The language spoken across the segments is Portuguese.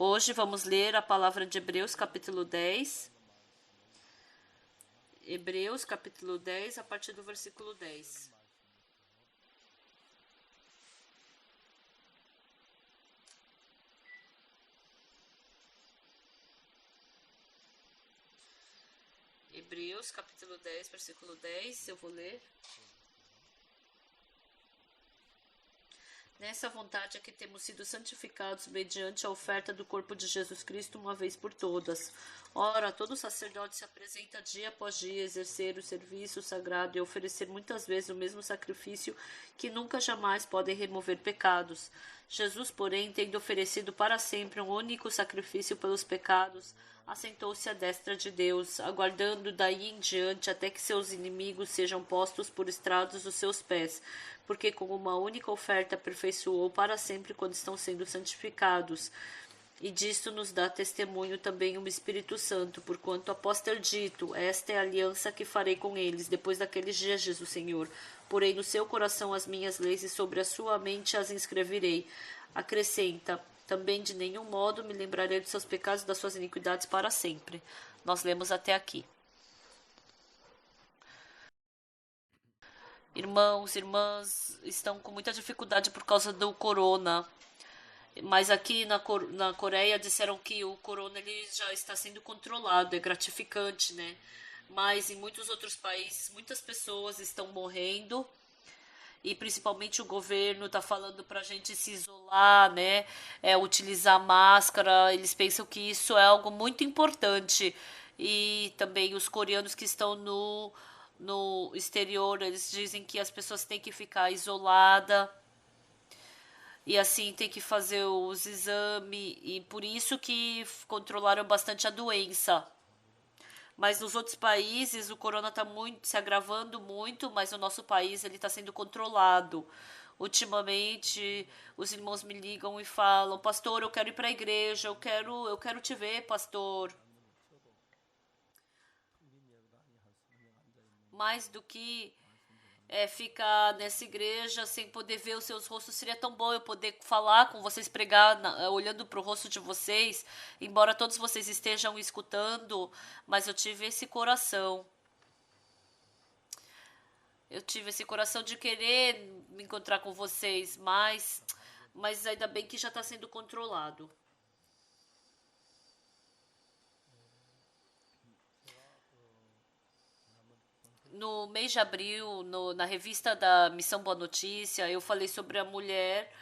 Hoje vamos ler a palavra de Hebreus, capítulo 10. Hebreus, capítulo 10, a partir do versículo 10. Hebreus, capítulo 10, versículo 10, eu vou ler. Nessa vontade é que temos sido santificados mediante a oferta do corpo de Jesus Cristo uma vez por todas. Ora, todo sacerdote se apresenta dia após dia, exercer o serviço sagrado e oferecer muitas vezes o mesmo sacrifício que nunca jamais podem remover pecados. Jesus, porém, tendo oferecido para sempre um único sacrifício pelos pecados, assentou-se à destra de Deus, aguardando daí em diante até que seus inimigos sejam postos por estrados dos seus pés, porque com uma única oferta aperfeiçoou para sempre quando estão sendo santificados. E disto nos dá testemunho também o Espírito Santo, porquanto após ter dito, esta é a aliança que farei com eles, depois daqueles dias, diz o Senhor. Porém no seu coração as minhas leis e sobre a sua mente as inscreverei. Acrescenta, também de nenhum modo me lembrarei dos seus pecados e das suas iniquidades para sempre. Nós lemos até aqui. Irmãos, irmãs estão com muita dificuldade por causa do corona. Mas aqui na Coreia disseram que o corona ele já está sendo controlado, é gratificante, né? Mas em muitos outros países, muitas pessoas estão morrendo e principalmente o governo está falando para a gente se isolar, né? Utilizar máscara. Eles pensam que isso é algo muito importante. E também os coreanos que estão no exterior, eles dizem que as pessoas têm que ficar isoladas e assim tem que fazer os exames e por isso que controlaram bastante a doença. Mas nos outros países o corona está muito se agravando muito, mas no nosso país ele está sendo controlado. Ultimamente os irmãos me ligam e falam: pastor, eu quero ir para a igreja, eu quero te ver, pastor. Mais do que ficar nessa igreja sem poder ver os seus rostos. Seria tão bom eu poder falar com vocês, pregar olhando para o rosto de vocês, embora todos vocês estejam escutando, mas eu tive esse coração. Eu tive esse coração de querer me encontrar com vocês, mas ainda bem que já está sendo controlado. No mês de abril, na revista da Missão Boa Notícia, eu falei sobre a mulher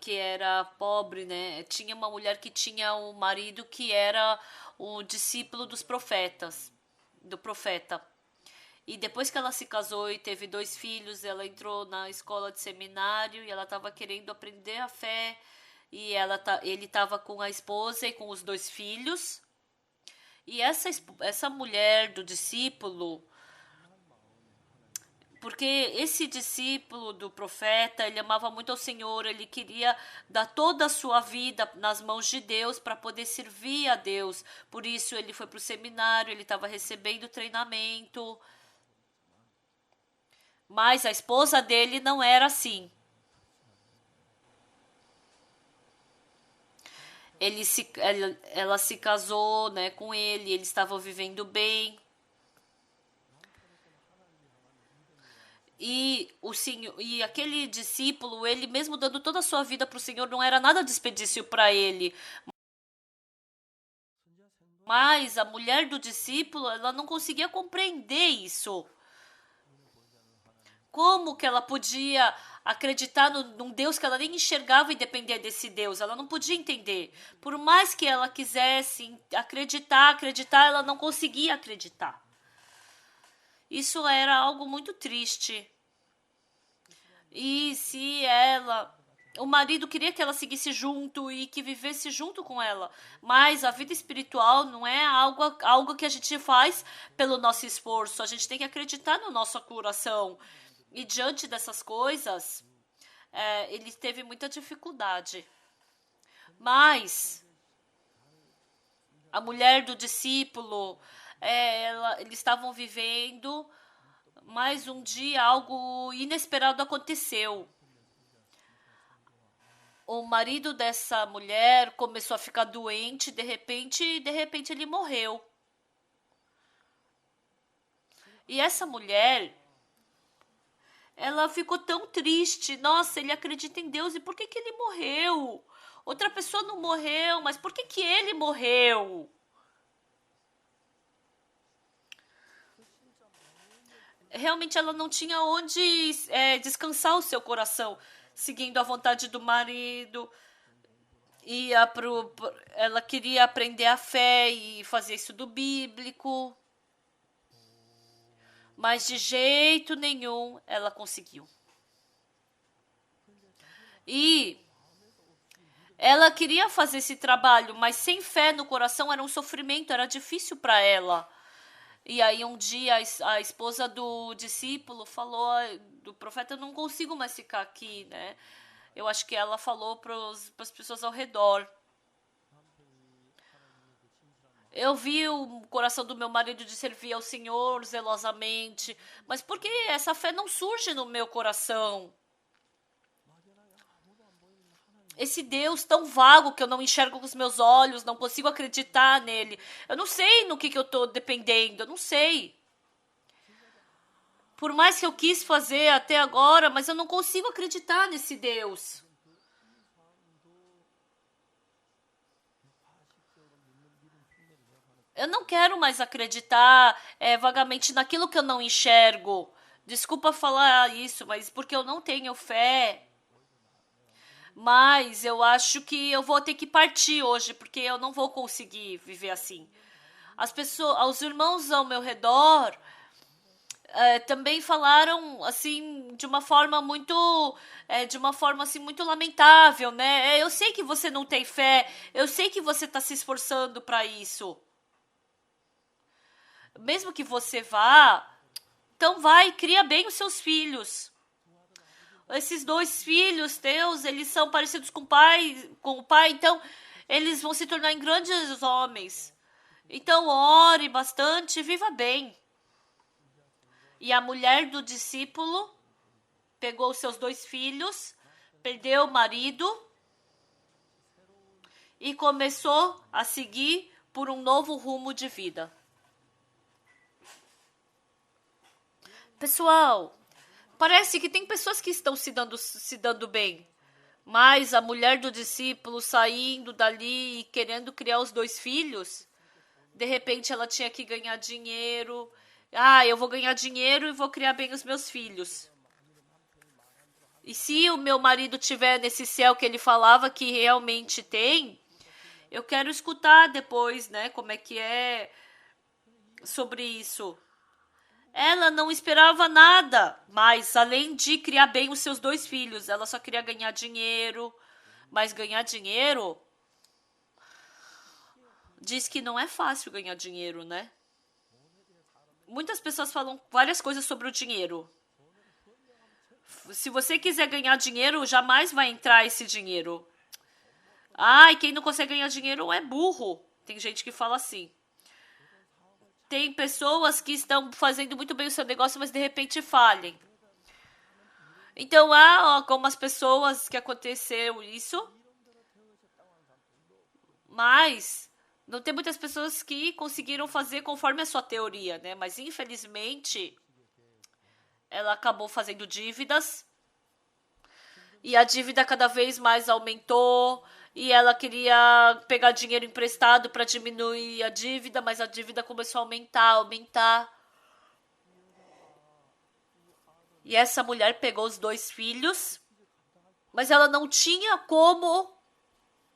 que era pobre, né? Tinha uma mulher que tinha um marido que era o discípulo dos profetas, do profeta. E depois que ela se casou e teve 2 filhos, ela entrou na escola de seminário e ela estava querendo aprender a fé. E ele estava com a esposa e com os 2 filhos. E essa mulher do discípulo, porque esse discípulo do profeta, ele amava muito ao Senhor, ele queria dar toda a sua vida nas mãos de Deus para poder servir a Deus. Por isso ele foi para o seminário, ele estava recebendo treinamento. Mas a esposa dele não era assim. Ela se casou, né, com ele, eles estavam vivendo bem. E o Senhor, e aquele discípulo, ele mesmo dando toda a sua vida para o Senhor, não era nada desperdício para ele. Mas a mulher do discípulo, ela não conseguia compreender isso. Como que ela podia acreditar num Deus que ela nem enxergava e depender desse Deus? Ela não podia entender. Por mais que ela quisesse acreditar, ela não conseguia acreditar. Isso era algo muito triste. E se o marido queria que ela seguisse junto e que vivesse junto com ela, mas a vida espiritual não é algo que a gente faz pelo nosso esforço, a gente tem que acreditar no nosso coração. E diante dessas coisas, ele teve muita dificuldade. Mas a mulher do discípulo, eles estavam vivendo, mas um dia algo inesperado aconteceu. o marido dessa mulher começou a ficar doente, de repente ele morreu. E essa mulher, ela ficou tão triste. Nossa, ele acredita em Deus e por que que ele morreu? Outra pessoa não morreu, mas por que que ele morreu? Realmente ela não tinha onde descansar o seu coração, seguindo a vontade do marido. Ela queria aprender a fé e fazer estudo bíblico, mas de jeito nenhum ela conseguiu. E ela queria fazer esse trabalho, mas sem fé no coração era um sofrimento, era difícil para ela. E aí um dia a esposa do discípulo falou, do profeta, eu não consigo mais ficar aqui, né? Eu acho que ela falou para as pessoas ao redor. Eu vi o coração do meu marido de servir ao Senhor zelosamente, mas por que essa fé não surge no meu coração? Esse Deus tão vago que eu não enxergo com os meus olhos, não consigo acreditar nele. Eu não sei no que eu estou dependendo, eu não sei. Por mais que eu quis fazer até agora, mas eu não consigo acreditar nesse Deus. Eu não quero mais acreditar vagamente naquilo que eu não enxergo. Desculpa falar isso, mas porque eu não tenho fé. Mas eu acho que eu vou ter que partir hoje, porque eu não vou conseguir viver assim. As pessoas, os irmãos ao meu redor também falaram assim de uma forma assim muito lamentável, né? Eu sei que você não tem fé, eu sei que você está se esforçando para isso. Mesmo que você vá, então vai, cria bem os seus filhos. Esses dois filhos teus, eles são parecidos com o pai, então eles vão se tornar em grandes homens. Então ore bastante e viva bem. E a mulher do discípulo pegou seus dois filhos, perdeu o marido e começou a seguir por um novo rumo de vida. Pessoal, parece que tem pessoas que estão se dando bem, mas a mulher do discípulo saindo dali e querendo criar os dois filhos, de repente ela tinha que ganhar dinheiro. Eu vou ganhar dinheiro e vou criar bem os meus filhos. E se o meu marido tiver nesse céu que ele falava que realmente tem, eu quero escutar depois, né, como é que é sobre isso. Ela não esperava nada, mas além de criar bem os seus dois filhos, ela só queria ganhar dinheiro. Mas ganhar dinheiro, diz que não é fácil ganhar dinheiro, né? Muitas pessoas falam várias coisas sobre o dinheiro. Se você quiser ganhar dinheiro, jamais vai entrar esse dinheiro. E quem não consegue ganhar dinheiro é burro. Tem gente que fala assim. Tem pessoas que estão fazendo muito bem o seu negócio, mas de repente falhem. Então, há algumas pessoas que aconteceu isso, mas não tem muitas pessoas que conseguiram fazer conforme a sua teoria, né? Mas, infelizmente, ela acabou fazendo dívidas e a dívida cada vez mais aumentou. E ela queria pegar dinheiro emprestado para diminuir a dívida, mas a dívida começou a aumentar. E essa mulher pegou os dois filhos, mas ela não tinha como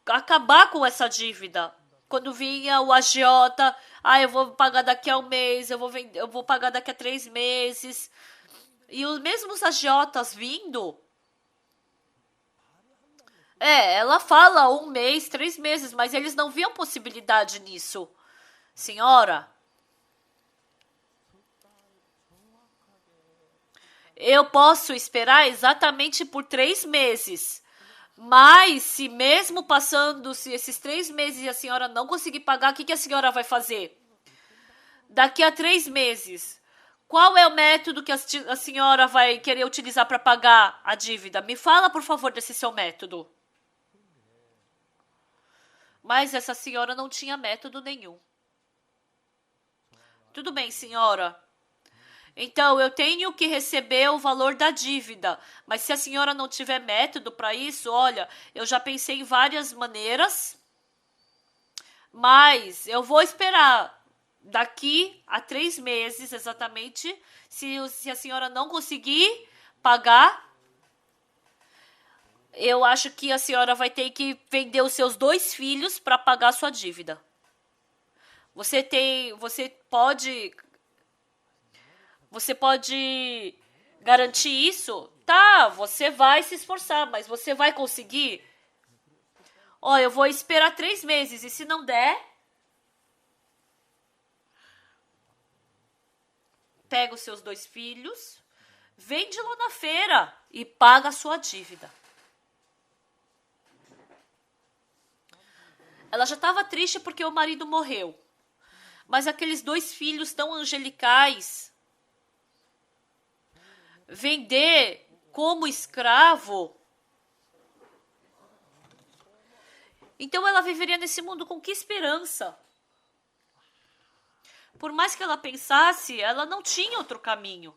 acabar com essa dívida. Quando vinha o agiota, eu vou pagar daqui a um mês, eu vou pagar daqui a 3 meses. E os mesmos agiotas vindo, ela fala 1 mês, 3 meses, mas eles não viam possibilidade nisso. Senhora, eu posso esperar exatamente por 3 meses. Mas se mesmo passando-se esses 3 meses e a senhora não conseguir pagar, o que a senhora vai fazer? Daqui a 3 meses, qual é o método que a senhora vai querer utilizar para pagar a dívida? Me fala, por favor, desse seu método. Mas essa senhora não tinha método nenhum. Tudo bem, senhora. Então, eu tenho que receber o valor da dívida. Mas se a senhora não tiver método para isso, olha, eu já pensei em várias maneiras, mas eu vou esperar daqui a 3 meses exatamente. Se a senhora não conseguir pagar, eu acho que a senhora vai ter que vender os seus 2 filhos para pagar a sua dívida. Você pode garantir isso? Tá, você vai se esforçar, mas você vai conseguir? Ó, eu vou esperar 3 meses e se não der, pega os seus 2 filhos, vende lá na feira e paga a sua dívida. Ela já estava triste porque o marido morreu. Mas aqueles 2 filhos tão angelicais, vender como escravo. Então ela viveria nesse mundo com que esperança? Por mais que ela pensasse, ela não tinha outro caminho.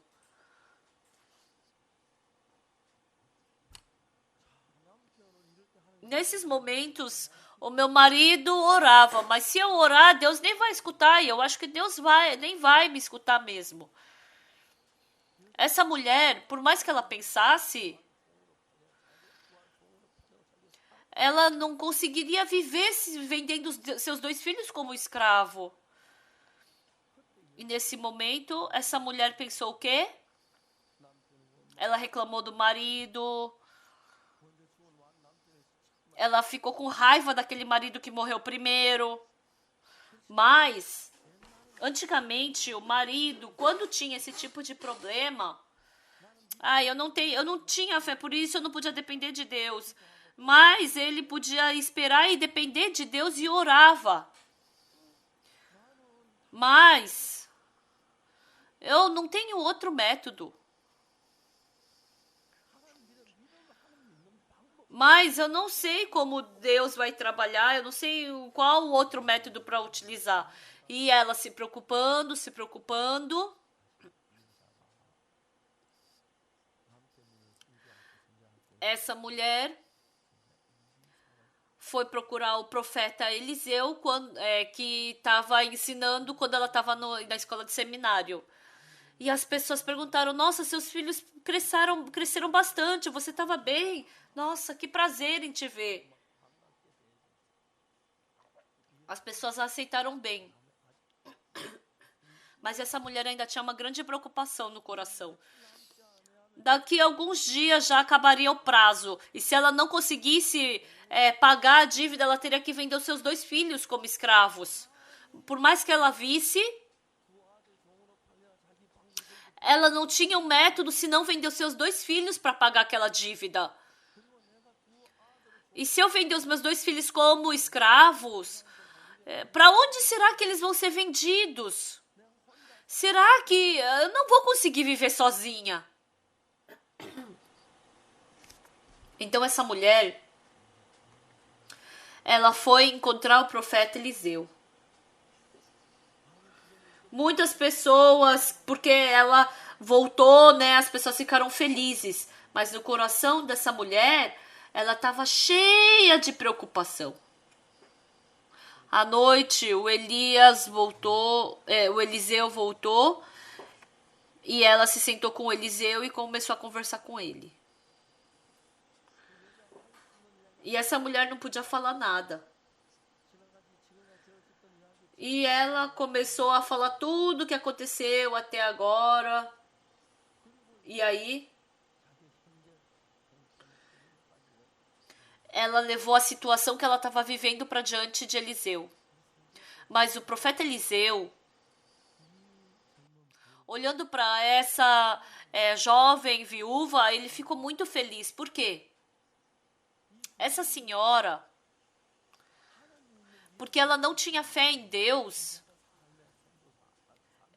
Nesses momentos, o meu marido orava, mas se eu orar, Deus nem vai escutar, e eu acho que Deus nem vai me escutar mesmo. Essa mulher, por mais que ela pensasse, ela não conseguiria viver vendendo seus 2 filhos como escravo. E nesse momento, essa mulher pensou o quê? Ela reclamou do marido. Ela ficou com raiva daquele marido que morreu primeiro. Mas, antigamente, o marido, quando tinha esse tipo de problema, eu não tinha fé, por isso eu não podia depender de Deus. Mas ele podia esperar e depender de Deus e orava. Mas eu não tenho outro método. Mas eu não sei como Deus vai trabalhar, eu não sei qual o outro método para utilizar. E ela se preocupando, se preocupando. Essa mulher foi procurar o profeta Eliseu, que estava ensinando quando ela estava na escola de seminário. E as pessoas perguntaram: nossa, seus filhos cresceram bastante, você estava bem? Nossa, que prazer em te ver. As pessoas a aceitaram bem. Mas essa mulher ainda tinha uma grande preocupação no coração. Daqui a alguns dias já acabaria o prazo. E se ela não conseguisse pagar a dívida, ela teria que vender os seus 2 filhos como escravos. Por mais que ela visse, ela não tinha um método se não vender os seus 2 filhos para pagar aquela dívida. E se eu vender os meus 2 filhos como escravos, para onde será que eles vão ser vendidos? Será que eu não vou conseguir viver sozinha? Então essa mulher, ela foi encontrar o profeta Eliseu. Muitas pessoas, porque ela voltou, né, as pessoas ficaram felizes. Mas no coração dessa mulher, ela estava cheia de preocupação. À noite, o Eliseu voltou e ela se sentou com o Eliseu e começou a conversar com ele. E essa mulher não podia falar nada. E ela começou a falar tudo o que aconteceu até agora. E aí, ela levou a situação que ela estava vivendo para diante de Eliseu. Mas o profeta Eliseu, olhando para essa jovem viúva, ele ficou muito feliz. Por quê? Essa senhora, porque ela não tinha fé em Deus,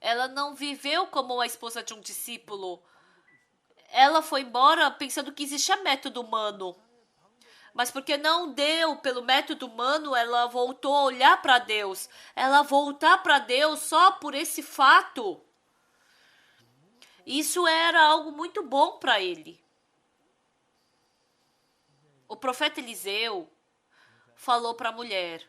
ela não viveu como a esposa de um discípulo. Ela foi embora pensando que existia método humano. Mas porque não deu pelo método humano, ela voltou a olhar para Deus. Ela voltar para Deus só por esse fato. Isso era algo muito bom para ele. O profeta Eliseu falou para a mulher: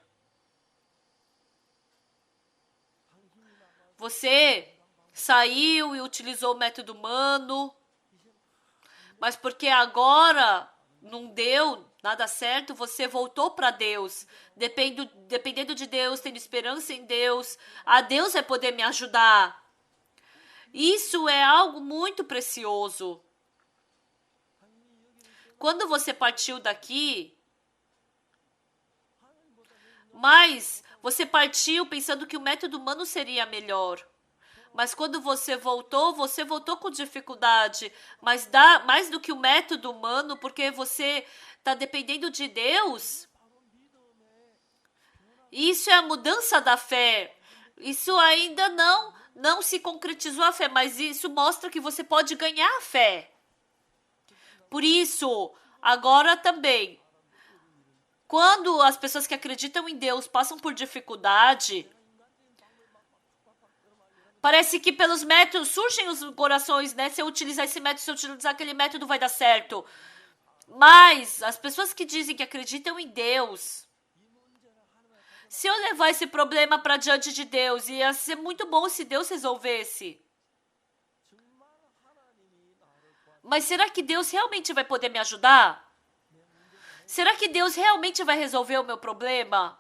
você saiu e utilizou o método humano, mas porque agora não deu nada certo, você voltou para Deus, dependendo de Deus, tendo esperança em Deus, a Deus vai poder me ajudar. Isso é algo muito precioso. Quando você partiu daqui, mas você partiu pensando que o método humano seria melhor. Mas quando você voltou com dificuldade. Mas dá mais do que o método humano, porque você está dependendo de Deus. Isso é a mudança da fé. Isso ainda não se concretizou a fé, mas isso mostra que você pode ganhar a fé. Por isso, agora também, quando as pessoas que acreditam em Deus passam por dificuldade, parece que pelos métodos surgem os corações, né? Se eu utilizar esse método, se eu utilizar aquele método, vai dar certo. Mas as pessoas que dizem que acreditam em Deus, se eu levar esse problema para diante de Deus, ia ser muito bom se Deus resolvesse. Mas será que Deus realmente vai poder me ajudar? Será que Deus realmente vai resolver o meu problema?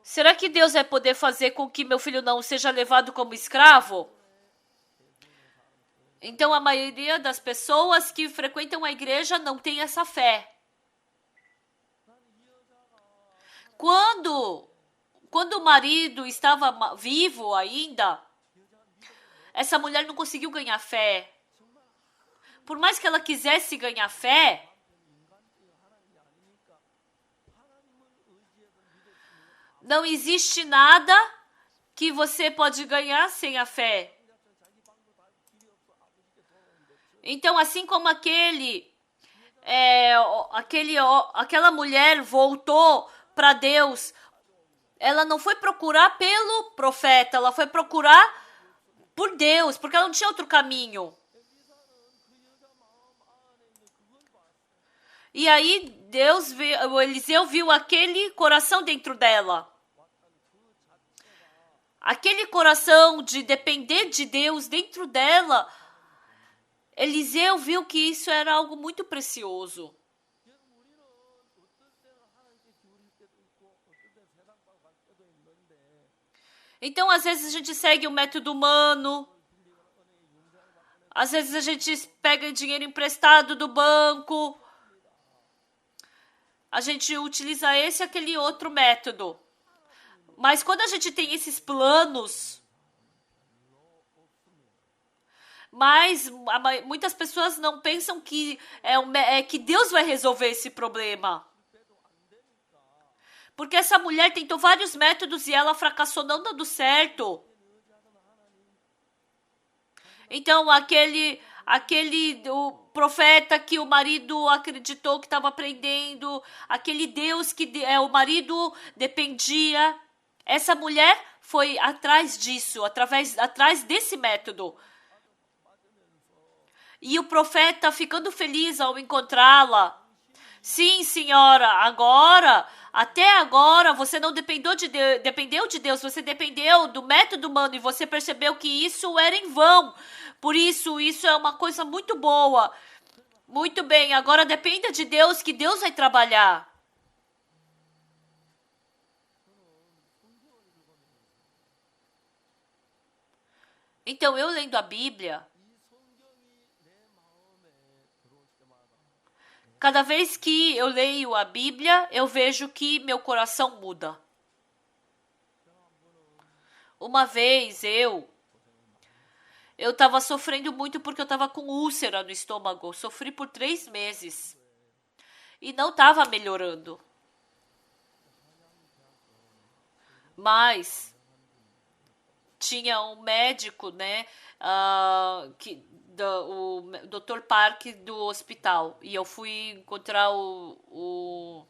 Será que Deus vai poder fazer com que meu filho não seja levado como escravo? Então a maioria das pessoas que frequentam a igreja não tem essa fé. Quando o marido estava vivo ainda, essa mulher não conseguiu ganhar fé. Por mais que ela quisesse ganhar fé, não existe nada que você pode ganhar sem a fé. Então, assim como aquela mulher voltou para Deus, ela não foi procurar pelo profeta, ela foi procurar por Deus, porque ela não tinha outro caminho. E aí o Eliseu viu aquele coração dentro dela. Aquele coração de depender de Deus dentro dela. Eliseu viu que isso era algo muito precioso. Então, às vezes, a gente segue o método humano. Às vezes, a gente pega dinheiro emprestado do banco. A gente utiliza esse e aquele outro método. Mas quando a gente tem esses planos, mas muitas pessoas não pensam que que Deus vai resolver esse problema. Porque essa mulher tentou vários métodos e ela fracassou, não dando certo. Então, o profeta que o marido acreditou que estava aprendendo, aquele Deus que o marido dependia, essa mulher foi atrás disso, atrás desse método. E o profeta ficando feliz ao encontrá-la. Sim, senhora, até agora, você não dependeu de Deus, você dependeu do método humano e você percebeu que isso era em vão. Por isso é uma coisa muito boa. Muito bem, agora dependa de Deus, que Deus vai trabalhar. Então, eu lendo a Bíblia, cada vez que eu leio a Bíblia, eu vejo que meu coração muda. Uma vez eu estava sofrendo muito porque eu estava com úlcera no estômago. Sofri por 3 meses. E não estava melhorando. Mas tinha um médico, né, o Dr. Park do hospital. E eu fui encontrar o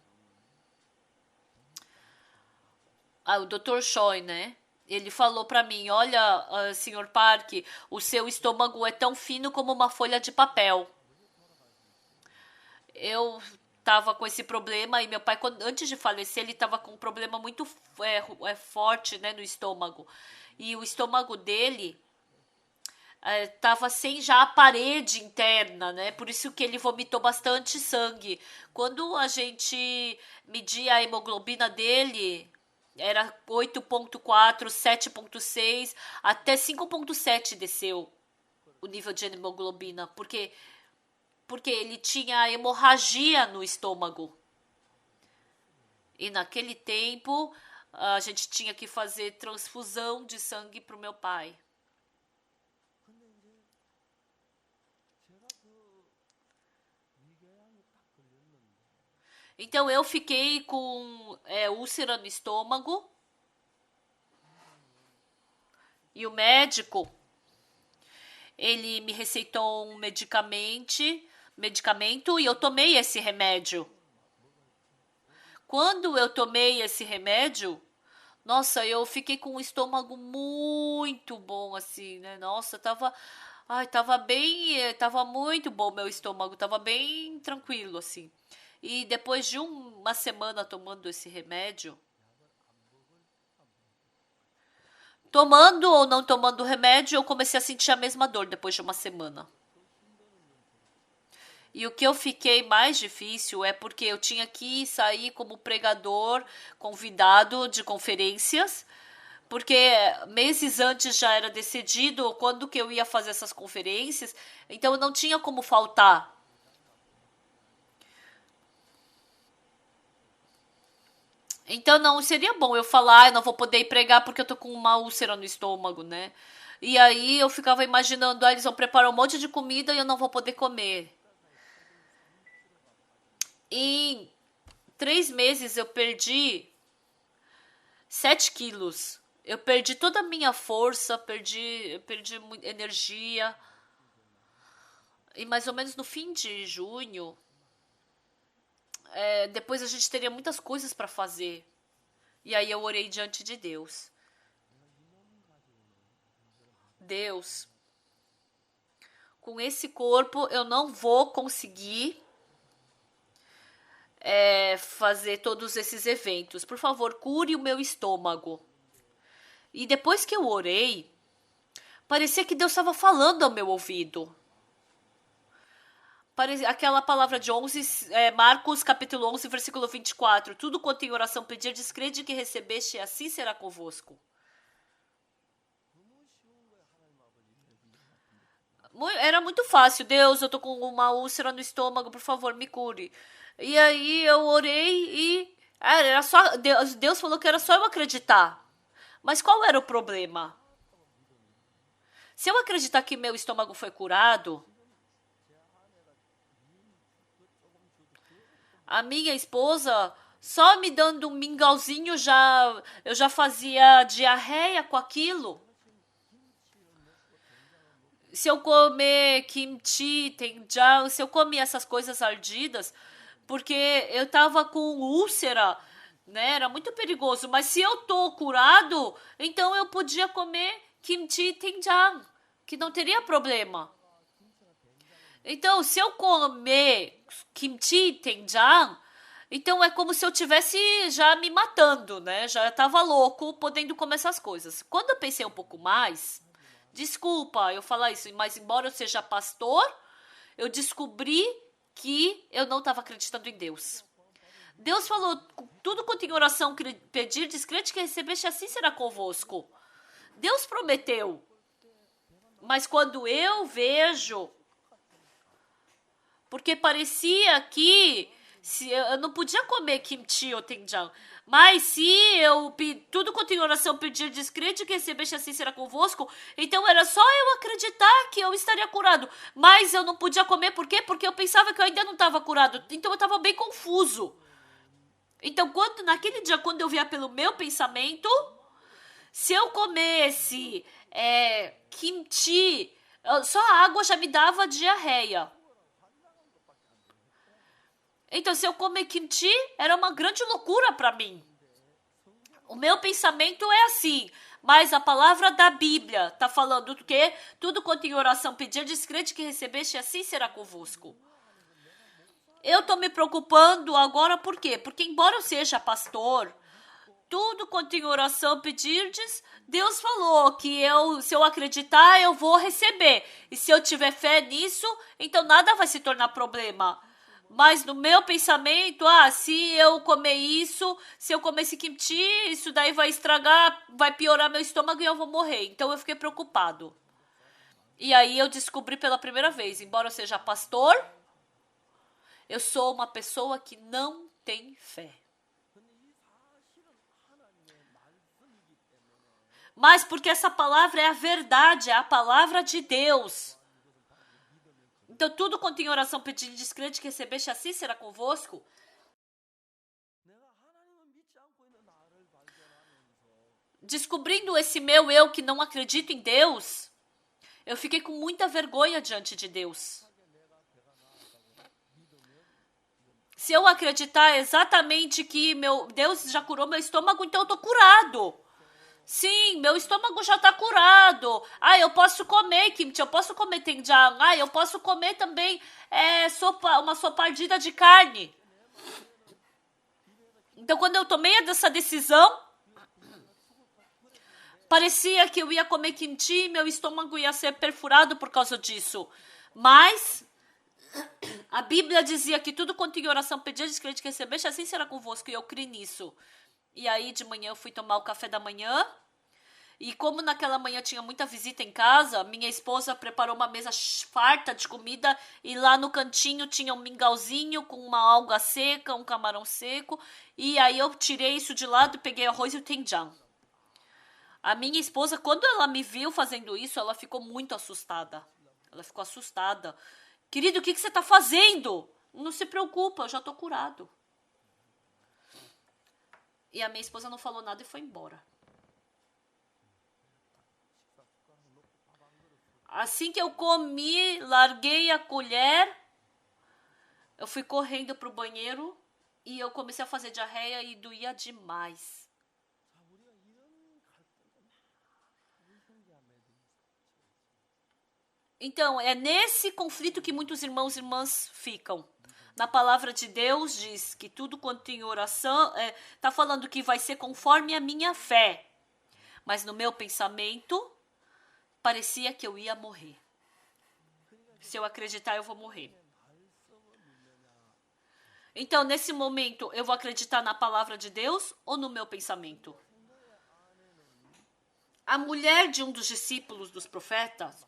Dr. Choi, né? Ele falou pra mim, olha, Sr. Park, o seu estômago é tão fino como uma folha de papel. Eu tava com esse problema e meu pai, antes de falecer, ele tava com um problema muito forte, né, no estômago. E o estômago dele tava sem já a parede interna, né? Por isso que ele vomitou bastante sangue. Quando a gente media a hemoglobina dele, era 8,4, 7,6, até 5,7 desceu o nível de hemoglobina, porque ele tinha hemorragia no estômago. E naquele tempo a gente tinha que fazer transfusão de sangue pro meu pai. Então eu fiquei com úlcera no estômago e o médico ele me receitou um medicamento e eu tomei esse remédio. Quando eu tomei esse remédio, nossa, eu fiquei com o estômago muito bom assim, né? Nossa, tava muito bom meu estômago, tava bem tranquilo assim. E depois de uma semana tomando esse remédio, tomando ou não tomando o remédio, eu comecei a sentir a mesma dor depois de uma semana. E o que eu fiquei mais difícil é porque eu tinha que sair como pregador, convidado de conferências, porque meses antes já era decidido quando que eu ia fazer essas conferências, então eu não tinha como faltar. Então não seria bom eu falar, eu não vou poder ir pregar porque eu tô com uma úlcera no estômago, né? E aí eu ficava imaginando, eles vão preparar um monte de comida e eu não vou poder comer. Em 3 meses eu perdi 7 quilos. Eu perdi toda a minha força, perdi energia. E mais ou menos no fim de junho, depois a gente teria muitas coisas para fazer. E aí eu orei diante de Deus. Deus, com esse corpo eu não vou conseguir fazer todos esses eventos. Por favor, cure o meu estômago. E depois que eu orei, parecia que Deus estava falando ao meu ouvido. Aquela palavra de 11, Marcos capítulo 11, versículo 24. Tudo quanto em oração pedir, descrede que recebeste, e assim será convosco. Era muito fácil. Deus, eu tô com uma úlcera no estômago, por favor, me cure. E aí eu orei e era só Deus falou que era só eu acreditar. Mas qual era o problema? Se eu acreditar que meu estômago foi curado, a minha esposa só me dando um mingauzinho eu já fazia diarreia com aquilo. Se eu comer kimchi, tenjang, se eu comer essas coisas ardidas, porque eu tava com úlcera, né? Era muito perigoso. Mas se eu tô curado, então eu podia comer kimchi, tenjang, que não teria problema. Então, se eu comer kimchi, tenjang, então é como se eu tivesse já me matando, né? Já tava louco podendo comer essas coisas. Quando eu pensei um pouco mais, desculpa eu falar isso, mas embora eu seja pastor, eu descobri que eu não estava acreditando em Deus. Deus falou, tudo quanto em oração pedir, descrente que recebeste, assim será convosco. Deus prometeu. Mas quando eu vejo, porque parecia que eu não podia comer kimchi ou tenjang, mas se eu tudo quanto em oração pedir, descrente que recebeste, assim será convosco, então era só eu acreditar que eu estaria curado. Mas eu não podia comer, por quê? Porque eu pensava que eu ainda não estava curado, então eu estava bem confuso. Então, naquele dia, quando eu via pelo meu pensamento, se eu comesse kimchi Só a água já me dava diarreia. Então, se eu comer kimchi, era uma grande loucura para mim. O meu pensamento é assim, mas a palavra da Bíblia está falando que tudo quanto em oração pedir, descrente que recebeste, assim será convosco. Eu estou me preocupando agora por quê? Porque embora eu seja pastor, tudo quanto em oração pedirdes, Deus falou que se eu acreditar, eu vou receber. E se eu tiver fé nisso, então nada vai se tornar problema. Mas no meu pensamento, se eu comer isso, se eu comer esse kimchi, isso daí vai estragar, vai piorar meu estômago e eu vou morrer. Então eu fiquei preocupado. E aí eu descobri pela primeira vez, embora eu seja pastor, eu sou uma pessoa que não tem fé. Mas porque essa palavra é a verdade, é a palavra de Deus. Então, tudo quanto em oração pedir descrente que recebeste, assim será convosco. Descobrindo esse meu eu que não acredito em Deus, eu fiquei com muita vergonha diante de Deus. Se eu acreditar exatamente que Deus já curou meu estômago, então eu tô curado. Sim, meu estômago já tá curado. Eu posso comer kimchi, eu posso comer doenjang. Eu posso comer também uma sopa ardida de carne. Então, quando eu tomei essa decisão, parecia que eu ia comer kimchi e meu estômago ia ser perfurado por causa disso. Mas a Bíblia dizia que tudo quanto em oração pedir, descrente que recebeste, assim será convosco. E eu criei nisso. E aí, de manhã, eu fui tomar o café da manhã. E como naquela manhã tinha muita visita em casa, minha esposa preparou uma mesa farta de comida. E lá no cantinho tinha um mingauzinho com uma alga seca, um camarão seco. E aí eu tirei isso de lado e peguei arroz e o doenjang. A minha esposa, quando ela me viu fazendo isso, ela ficou muito assustada. Ela ficou assustada. Querido, o que você está fazendo? Não se preocupa, eu já estou curado. E a minha esposa não falou nada e foi embora. Assim que eu comi, larguei a colher, eu fui correndo para o banheiro e eu comecei a fazer diarreia e doía demais. Então, é nesse conflito que muitos irmãos e irmãs ficam. Na palavra de Deus diz que tudo quanto em oração, tá falando que vai ser conforme a minha fé. Mas no meu pensamento, parecia que eu ia morrer. Se eu acreditar, eu vou morrer. Então, nesse momento, eu vou acreditar na palavra de Deus ou no meu pensamento? A mulher de um dos discípulos dos profetas,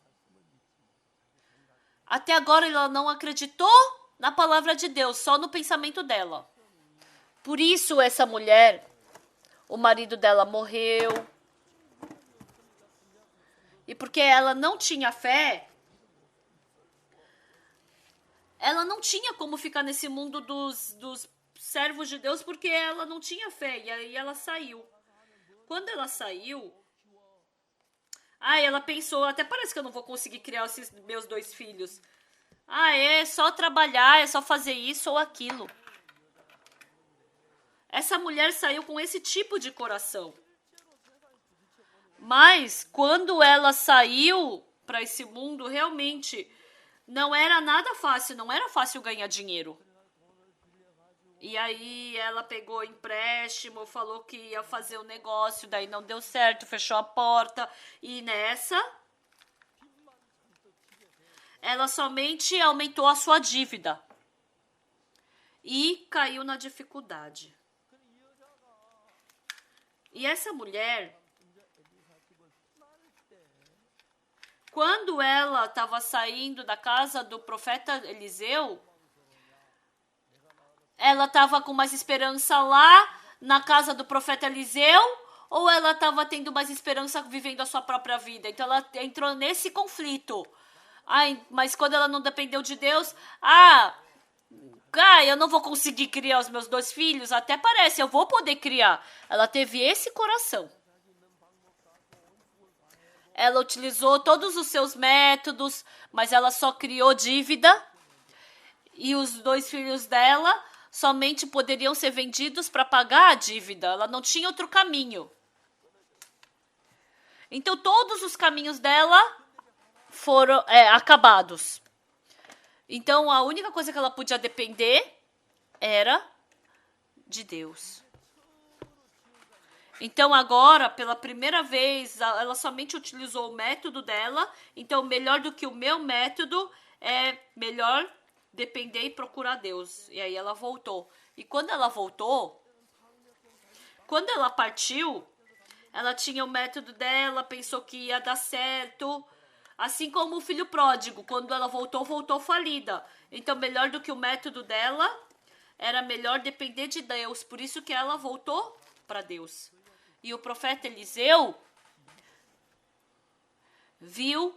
até agora ela não acreditou na palavra de Deus, só no pensamento dela. Por isso essa mulher, o marido dela morreu. E porque ela não tinha fé, ela não tinha como ficar nesse mundo dos servos de Deus, porque ela não tinha fé. E aí ela saiu. Quando ela saiu, ela pensou, até parece que eu não vou conseguir criar esses meus 2 filhos. É só trabalhar, é só fazer isso ou aquilo. Essa mulher saiu com esse tipo de coração. Mas quando ela saiu para esse mundo, realmente não era nada fácil, não era fácil ganhar dinheiro. E aí ela pegou empréstimo, falou que ia fazer o negócio, daí não deu certo, fechou a porta. E nessa, ela somente aumentou a sua dívida e caiu na dificuldade. E essa mulher, quando ela estava saindo da casa do profeta Eliseu, ela estava com mais esperança lá na casa do profeta Eliseu ou ela estava tendo mais esperança vivendo a sua própria vida? Então ela entrou nesse conflito. Mas quando ela não dependeu de Deus, eu não vou conseguir criar os meus 2 filhos, até parece, eu vou poder criar. Ela teve esse coração. ela utilizou todos os seus métodos, mas ela só criou dívida. E os 2 filhos dela somente poderiam ser vendidos para pagar a dívida. Ela não tinha outro caminho. Então todos os caminhos dela foram acabados. Então a única coisa que ela podia depender era de Deus. Então agora, pela primeira vez, ela somente utilizou o método dela. Então melhor do que o meu método é melhor depender e procurar Deus. E aí ela voltou. E quando ela voltou, quando ela partiu, ela tinha o método dela, pensou que ia dar certo. Assim como o filho pródigo, quando ela voltou, voltou falida. Então, melhor do que o método dela, era melhor depender de Deus. Por isso que ela voltou para Deus. E o profeta Eliseu viu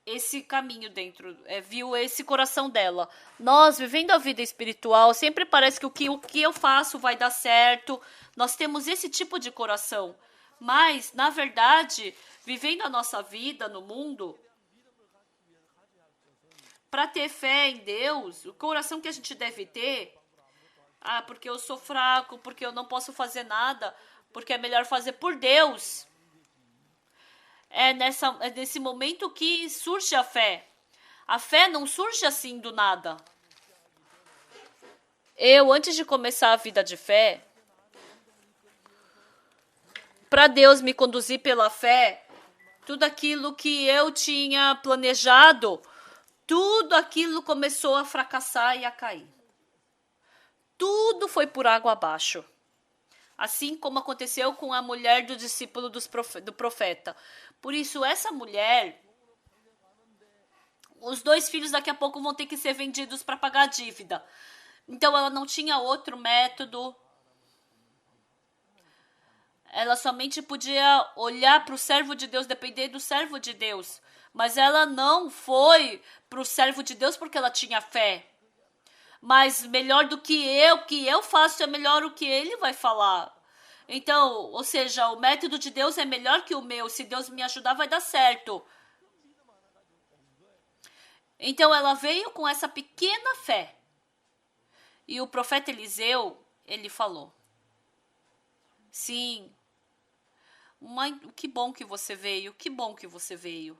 esse caminho dentro, viu esse coração dela. Nós, vivendo a vida espiritual, sempre parece que o que eu faço vai dar certo. Nós temos esse tipo de coração. Mas, na verdade, vivendo a nossa vida no mundo, para ter fé em Deus, o coração que a gente deve ter, porque eu sou fraco, porque eu não posso fazer nada, porque é melhor fazer por Deus. É nesse momento que surge a fé. A fé não surge assim do nada. Eu, antes de começar a vida de fé, para Deus me conduzir pela fé, tudo aquilo que eu tinha planejado, tudo aquilo começou a fracassar e a cair. Tudo foi por água abaixo. Assim como aconteceu com a mulher do discípulo do profeta. Por isso, essa mulher, os 2 filhos daqui a pouco vão ter que ser vendidos para pagar a dívida. Então, ela não tinha outro método. Ela somente podia olhar para o servo de Deus, depender do servo de Deus. Mas ela não foi para o servo de Deus porque ela tinha fé. Mas melhor do que eu faço é melhor o que ele vai falar. Então, ou seja, o método de Deus é melhor que o meu. Se Deus me ajudar, vai dar certo. Então, ela veio com essa pequena fé. E o profeta Eliseu, ele falou: sim, mãe, que bom que você veio, que bom que você veio.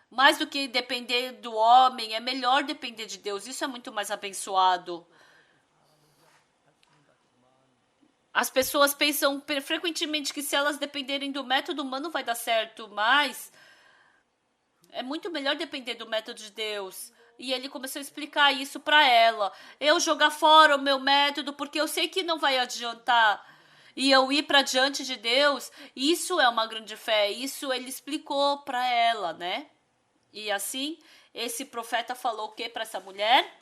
Mais do que depender do homem, é melhor depender de Deus. Isso é muito mais abençoado. As pessoas pensam frequentemente que se elas dependerem do método humano vai dar certo, mas é muito melhor depender do método de Deus. E ele começou a explicar isso para ela. Eu jogar fora o meu método porque eu sei que não vai adiantar. E eu ir para diante de Deus, isso é uma grande fé. Isso ele explicou para ela, né? E assim, esse profeta falou o que para essa mulher?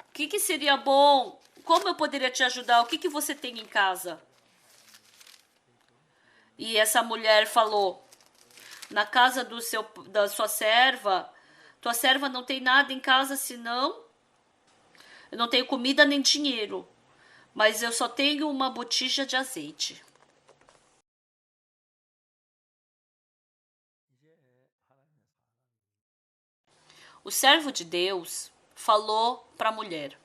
O que seria bom? Como eu poderia te ajudar? O que você tem em casa? E essa mulher falou: na casa da sua serva, tua serva não tem nada em casa senão eu não tenho comida nem dinheiro, mas eu só tenho uma botija de azeite. O servo de Deus falou para a mulher.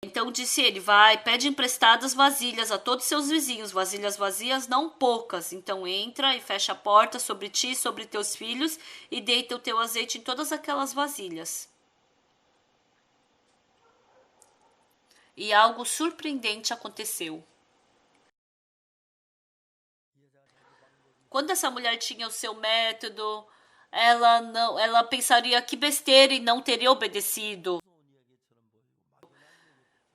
Então disse ele: vai, pede emprestadas vasilhas a todos seus vizinhos, vasilhas vazias, não poucas. Então entra e fecha a porta sobre ti e sobre teus filhos e deita o teu azeite em todas aquelas vasilhas. E algo surpreendente aconteceu. Quando essa mulher tinha o seu método, ela pensaria que besteira e não teria obedecido.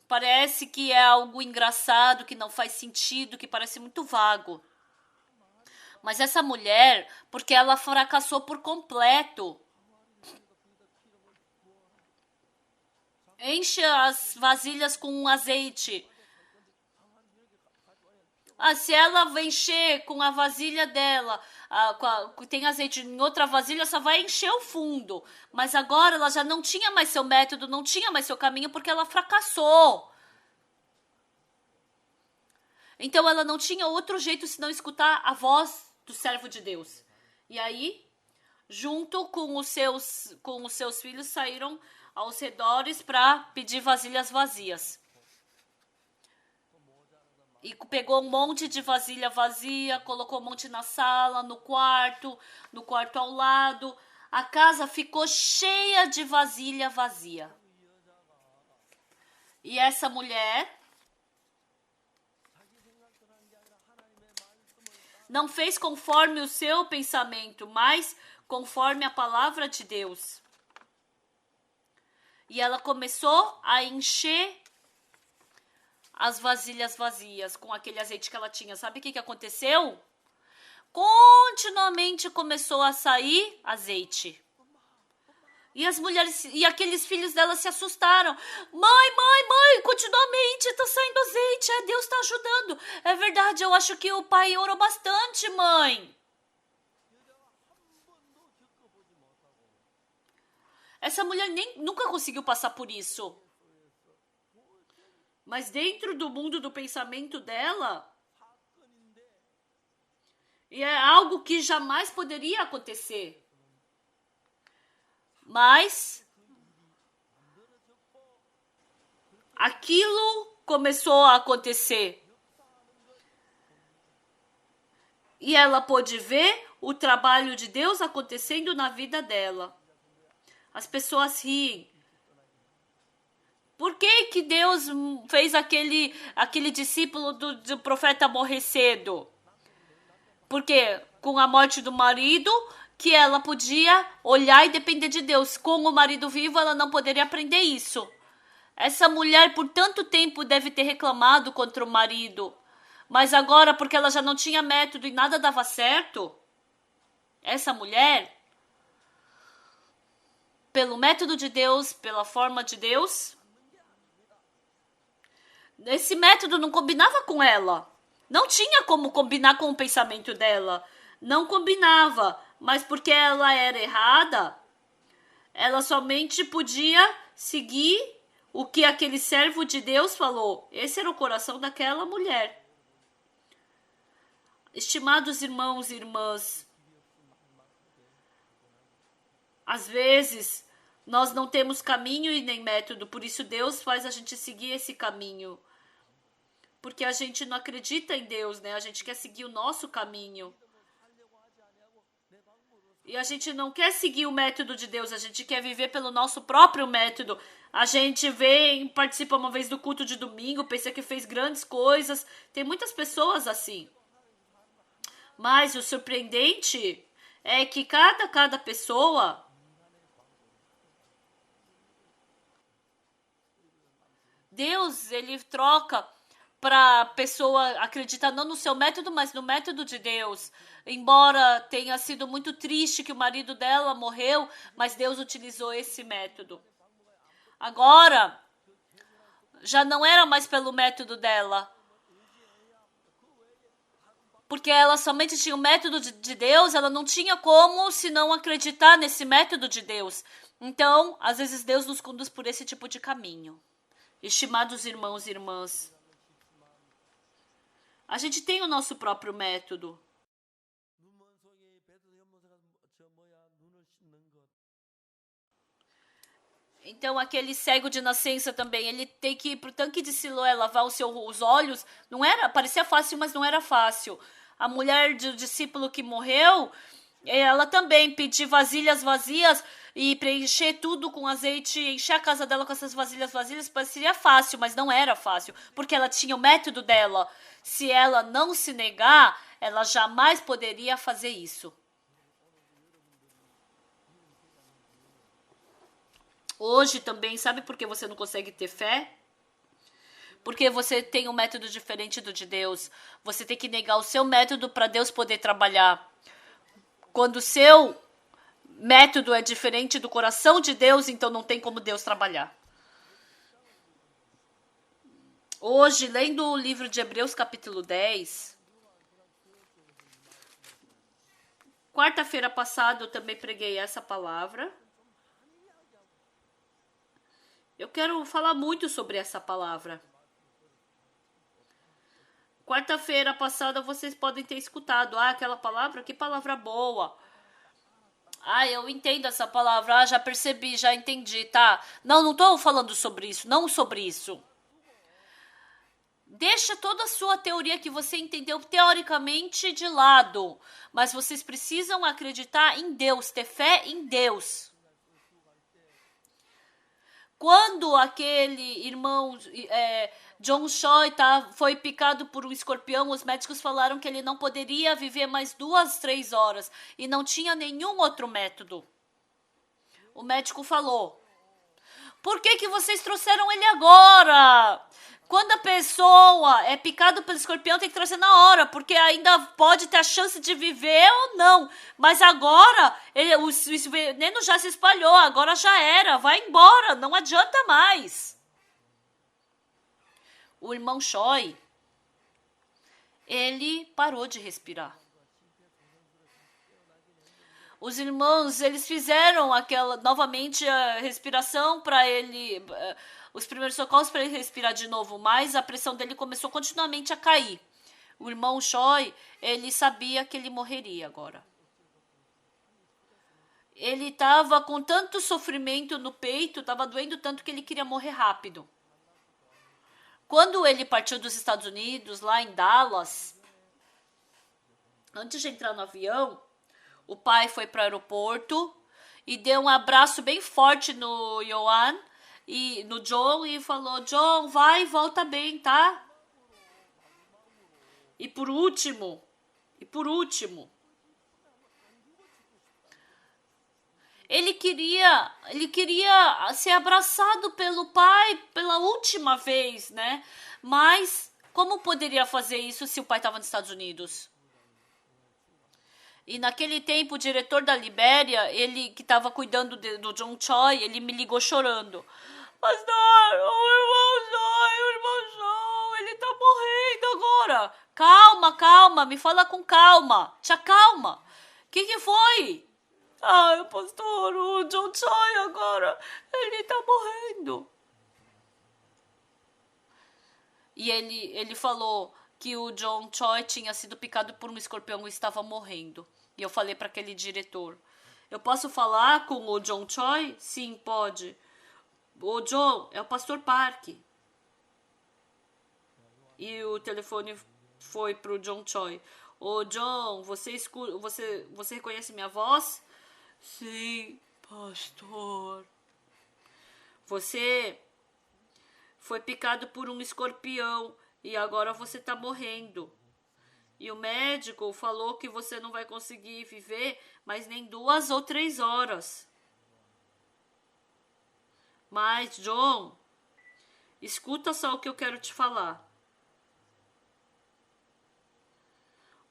Parece que é algo engraçado, que não faz sentido, que parece muito vago. Mas essa mulher, porque ela fracassou por completo, enche as vasilhas com azeite. Se ela encher com a vasilha dela, tem azeite em outra vasilha, só vai encher o fundo. Mas agora ela já não tinha mais seu método, não tinha mais seu caminho, porque ela fracassou. Então ela não tinha outro jeito senão escutar a voz do servo de Deus. E aí, junto com os seus filhos, saíram aos redores para pedir vasilhas vazias. E pegou um monte de vasilha vazia, colocou um monte na sala, no quarto ao lado. A casa ficou cheia de vasilha vazia. E essa mulher não fez conforme o seu pensamento, mas conforme a palavra de Deus. E ela começou a encher as vasilhas vazias com aquele azeite que ela tinha. Sabe o que aconteceu? Continuamente começou a sair azeite. E as mulheres e aqueles filhos dela se assustaram. Mãe, continuamente está saindo azeite. Deus está ajudando. É verdade, eu acho que o pai orou bastante, mãe. Essa mulher nunca conseguiu passar por isso. Mas dentro do mundo do pensamento dela, e é algo que jamais poderia acontecer. Mas aquilo começou a acontecer. E ela pôde ver o trabalho de Deus acontecendo na vida dela. As pessoas riem. Por que Deus fez aquele discípulo do profeta morrer cedo? Porque com a morte do marido, que ela podia olhar e depender de Deus. Com o marido vivo, ela não poderia aprender isso. Essa mulher, por tanto tempo, deve ter reclamado contra o marido. Mas agora, porque ela já não tinha método e nada dava certo, essa mulher, pelo método de Deus, pela forma de Deus, esse método não combinava com ela. Não tinha como combinar com o pensamento dela. Não combinava. Mas porque ela era errada, ela somente podia seguir o que aquele servo de Deus falou. Esse era o coração daquela mulher. Estimados irmãos e irmãs, às vezes nós não temos caminho e nem método, por isso Deus faz a gente seguir esse caminho. Porque a gente não acredita em Deus, né? A gente quer seguir o nosso caminho. E a gente não quer seguir o método de Deus, a gente quer viver pelo nosso próprio método. A gente vem, participa uma vez do culto de domingo, pensa que fez grandes coisas. Tem muitas pessoas assim. Mas o surpreendente é que cada pessoa Deus, ele troca para a pessoa acreditar não no seu método, mas no método de Deus. Embora tenha sido muito triste que o marido dela morreu, mas Deus utilizou esse método. Agora, já não era mais pelo método dela. Porque ela somente tinha o método de Deus, ela não tinha como se não acreditar nesse método de Deus. Então, às vezes Deus nos conduz por esse tipo de caminho. Estimados irmãos e irmãs, a gente tem o nosso próprio método. Então, aquele cego de nascença também, ele tem que ir pro tanque de Siloé lavar os olhos. Não era, parecia fácil, mas não era fácil. A mulher do discípulo que morreu, ela também pediu vasilhas vazias e preencher tudo com azeite, encher a casa dela com essas vasilhas vazias, parecia fácil, mas não era fácil, porque ela tinha o método dela. Se ela não se negar, ela jamais poderia fazer isso. Hoje também, sabe por que você não consegue ter fé? Porque você tem um método diferente do de Deus. Você tem que negar o seu método para Deus poder trabalhar. Quando o seu método é diferente do coração de Deus, então não tem como Deus trabalhar. Hoje, lendo o livro de Hebreus capítulo 10, quarta-feira passada eu também preguei essa palavra. Eu quero falar muito sobre essa palavra. Quarta-feira passada vocês podem ter escutado. Ah, aquela palavra, que palavra boa. Ah, eu entendo essa palavra. Ah, já percebi, já entendi, tá? Não, não tô falando sobre isso, não sobre isso. Deixa toda a sua teoria que você entendeu teoricamente de lado. Mas vocês precisam acreditar em Deus, ter fé em Deus. Quando aquele irmão John Choi foi picado por um escorpião, os médicos falaram que ele não poderia viver mais 2, 3 horas e não tinha nenhum outro método. O médico falou: por que vocês trouxeram ele agora? Quando a pessoa é picada pelo escorpião, tem que trazer na hora, porque ainda pode ter a chance de viver ou não. Mas agora, o veneno já se espalhou, agora já era, vai embora, não adianta mais. O irmão Choi, ele parou de respirar. Os irmãos, eles fizeram novamente a respiração para ele, os primeiros socorros para ele respirar de novo, mas a pressão dele começou continuamente a cair. O irmão Choi, ele sabia que ele morreria agora. Ele estava com tanto sofrimento no peito, estava doendo tanto que ele queria morrer rápido. Quando ele partiu dos Estados Unidos, lá em Dallas, antes de entrar no avião, o pai foi para o aeroporto e deu um abraço bem forte no Yohan e no John e falou: John, vai e volta bem, tá? E por último, ele queria ser abraçado pelo pai pela última vez, né? Mas como poderia fazer isso se o pai estava nos Estados Unidos? E naquele tempo, o diretor da Libéria, ele que estava cuidando do John Choi, ele me ligou chorando. Pastor, o irmão Choi, ele tá morrendo agora. Calma, me fala com calma. Te acalma. O que foi? Ah, pastor, o John Choi agora, ele tá morrendo. E ele falou que o John Choi tinha sido picado por um escorpião e estava morrendo. E eu falei para aquele diretor: eu posso falar com o John Choi? Sim, pode. O John, é o pastor Park. E o telefone foi pro John Choi. Ô John, você reconhece minha voz? Sim, pastor. Você foi picado por um escorpião e agora você tá morrendo. E o médico falou que você não vai conseguir viver mais nem 2 ou 3 horas. Mas, John, escuta só o que eu quero te falar.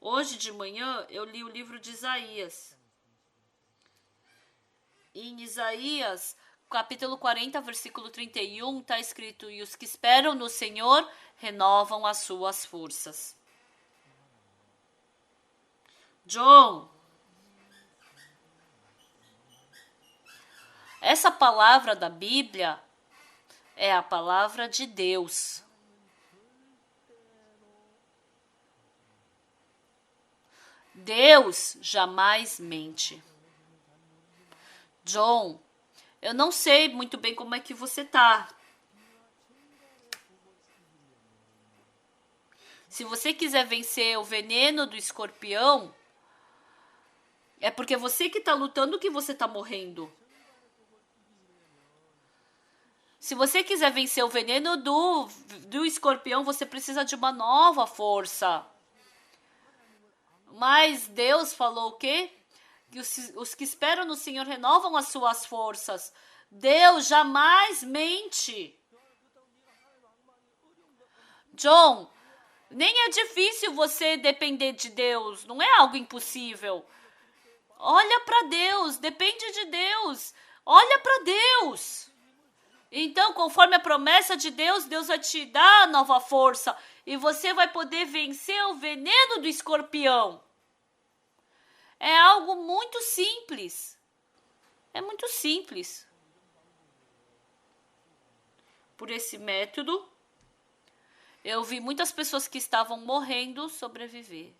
Hoje de manhã eu li o livro de Isaías. E em Isaías, capítulo 40, versículo 31, está escrito: e os que esperam no Senhor renovam as suas forças. John, essa palavra da Bíblia é a palavra de Deus. Deus jamais mente. John, eu não sei muito bem como é que você tá. Se você quiser vencer o veneno do escorpião, é porque você que tá lutando que você tá morrendo. Se você quiser vencer o veneno do escorpião, você precisa de uma nova força. Mas Deus falou o quê? Que os que esperam no Senhor renovam as suas forças. Deus jamais mente. John, nem é difícil você depender de Deus. Não é algo impossível. Olha para Deus, depende de Deus. Olha para Deus. Então, conforme a promessa de Deus, Deus vai te dar nova força. E você vai poder vencer o veneno do escorpião. É algo muito simples. É muito simples. Por esse método, Eu vi muitas pessoas que estavam morrendo sobreviver.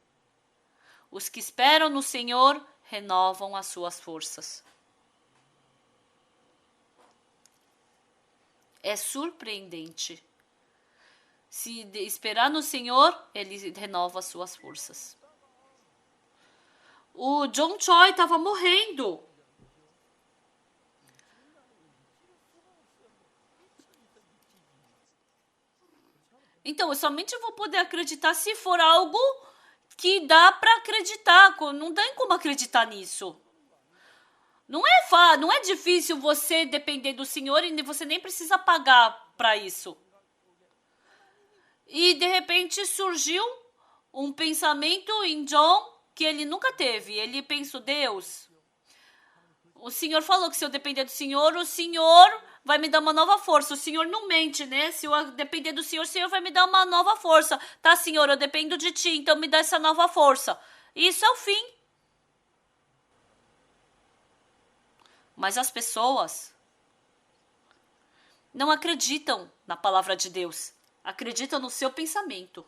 Os que esperam no Senhor renovam as suas forças. É surpreendente. Se esperar no Senhor, Ele renova as suas forças. O John Choi estava morrendo. Então, eu somente vou poder acreditar se for algo que dá para acreditar. Não tem como acreditar nisso. Não é difícil você depender do Senhor e você nem precisa pagar para isso. E de repente surgiu um pensamento em John que ele nunca teve. Ele pensou, Deus, o Senhor falou que se eu depender do Senhor, o Senhor vai me dar uma nova força. O Senhor não mente, né? Se eu depender do Senhor, o Senhor vai me dar uma nova força. Tá, Senhor, eu dependo de Ti, então me dá essa nova força. Isso é o fim. Mas as pessoas não acreditam na palavra de Deus. Acreditam no seu pensamento.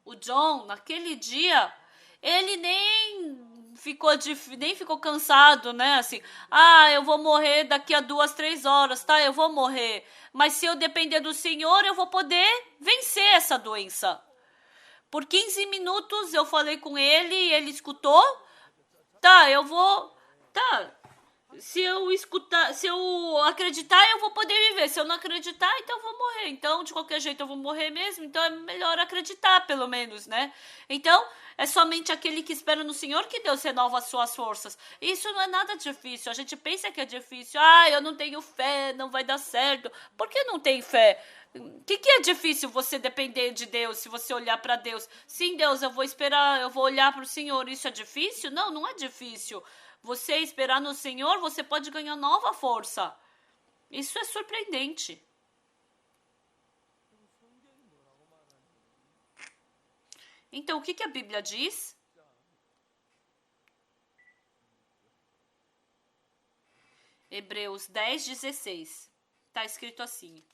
O John, naquele dia, ele nem ficou cansado, né? Assim, eu vou morrer daqui a 2, 3 horas, tá? Eu vou morrer. Mas se eu depender do Senhor, eu vou poder vencer essa doença. Por 15 minutos eu falei com ele e ele escutou. Tá, eu vou... Tá, se eu acreditar, eu vou poder viver. Se eu não acreditar, então eu vou morrer. Então, de qualquer jeito, eu vou morrer mesmo. Então, é melhor acreditar, pelo menos, né? Então, é somente aquele que espera no Senhor que Deus renova as suas forças. Isso não é nada difícil. A gente pensa que é difícil. Eu não tenho fé, não vai dar certo. Por que não tem fé? O que é difícil você depender de Deus, se você olhar para Deus? Sim, Deus, eu vou esperar, eu vou olhar para o Senhor. Isso é difícil? Não, não é difícil. Você esperar no Senhor, você pode ganhar nova força. Isso é surpreendente. Então, o que a Bíblia diz? Hebreus 10:16. Está escrito assim.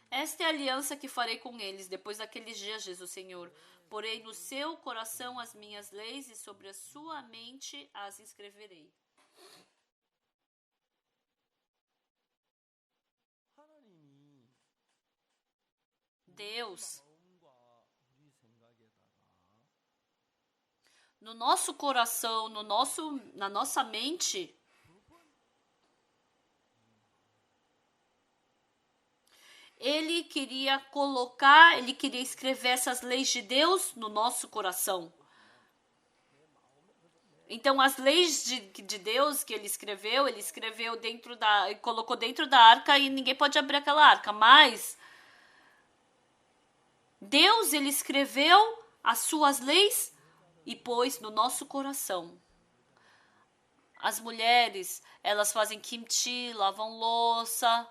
Esta é a aliança que farei com eles depois daqueles dias, diz o Senhor. Porei no seu coração as minhas leis e sobre a sua mente as escreverei. Deus, no nosso coração, na nossa mente, ele queria escrever essas leis de Deus no nosso coração. Então, as leis de Deus que ele escreveu colocou dentro da arca e ninguém pode abrir aquela arca. Mas Deus, ele escreveu as suas leis e pôs no nosso coração. As mulheres, elas fazem kimchi, lavam louça.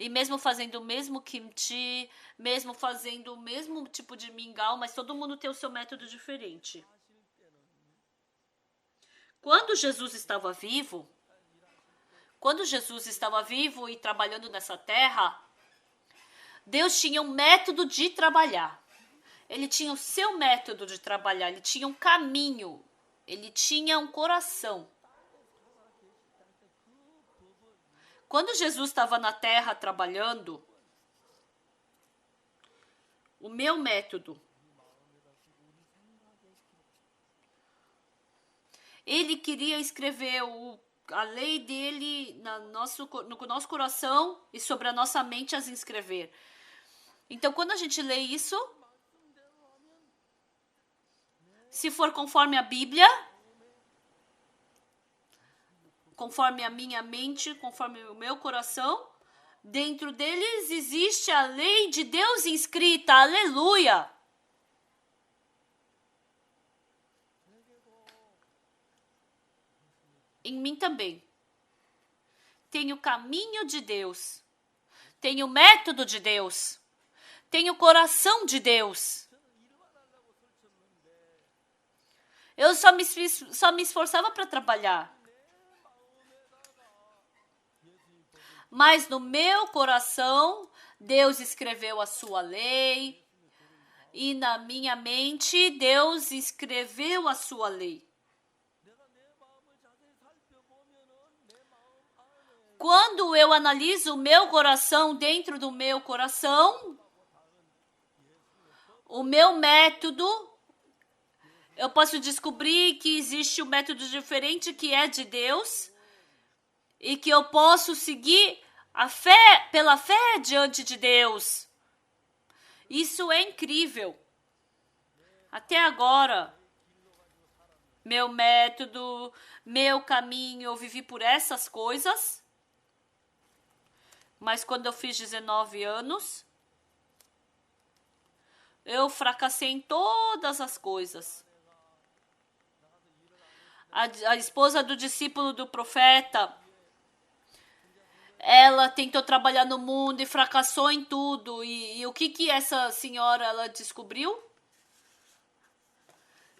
E mesmo fazendo o mesmo kimchi, mesmo fazendo o mesmo tipo de mingau, mas todo mundo tem o seu método diferente. Quando Jesus estava vivo e trabalhando nessa terra, Deus tinha um método de trabalhar. Ele tinha o seu método de trabalhar, ele tinha um caminho, ele tinha um coração. Quando Jesus estava na terra trabalhando, o meu método, ele queria escrever a lei dele no nosso coração e sobre a nossa mente as inscrever. Então, quando a gente lê isso, se for conforme a Bíblia, conforme a minha mente, conforme o meu coração, dentro deles existe a lei de Deus inscrita. Aleluia! Em mim também. Tem o caminho de Deus. Tem o método de Deus. Tem o coração de Deus. Eu só me esforçava para trabalhar. Mas no meu coração, Deus escreveu a sua lei. E na minha mente, Deus escreveu a sua lei. Quando eu analiso o meu coração dentro do meu coração, o meu método, eu posso descobrir que existe um método diferente que é de Deus e que eu posso seguir a fé, pela fé diante de Deus. Isso é incrível. Até agora, meu método, meu caminho, eu vivi por essas coisas. Mas quando eu fiz 19 anos, eu fracassei em todas as coisas. A esposa do discípulo do profeta, ela tentou trabalhar no mundo e fracassou em tudo. E o que essa senhora ela descobriu?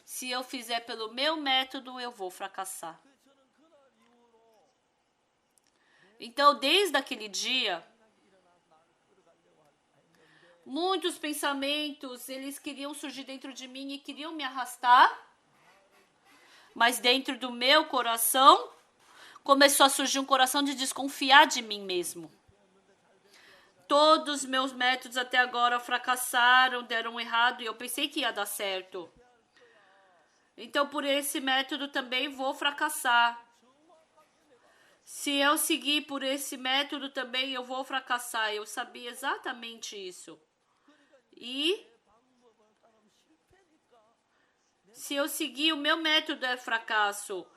Se eu fizer pelo meu método, eu vou fracassar. Então, desde aquele dia, muitos pensamentos, eles queriam surgir dentro de mim e queriam me arrastar. Mas dentro do meu coração, começou a surgir um coração de desconfiar de mim mesmo. Todos os meus métodos até agora fracassaram, deram errado e eu pensei que ia dar certo. Então, por esse método também vou fracassar. Se eu seguir por esse método também, eu vou fracassar. Eu sabia exatamente isso. E se eu seguir o meu método é fracasso.